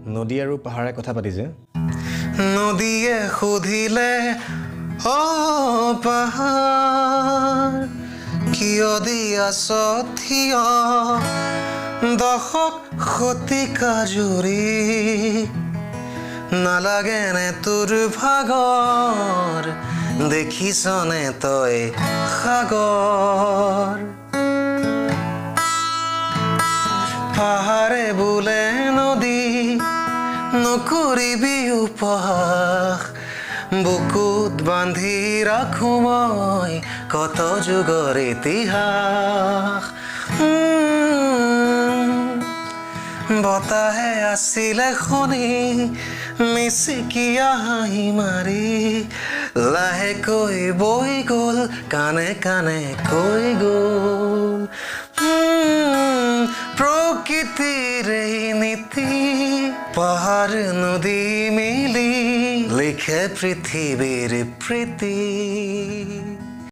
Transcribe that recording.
নদী আৰু পাহাৰে কথা পাতিছে নদীয়ে সুধিলে অ পাহাৰ কিয় দিয়াছ থিয় দশক শতিকা জুৰি নালাগেনে তোৰ ভাগৰ দেখিছনে তই সাগৰ পাহাৰে বোলে নদী নকৰিবি উপহাস বুকুত বান্ধি ৰাখো মই কত যুগৰ ইতিহাস বতাহে আছিলে শুনি মিচিকিয়া হাঁহি মাৰি লাহেকৈ বৈ গ'ল কানে কানে কৈ গ'ল প্ৰকৃতিৰ এই নীতি পাহাৰ নদী মিলি লিখে পৃথিৱীৰ প্ৰীতি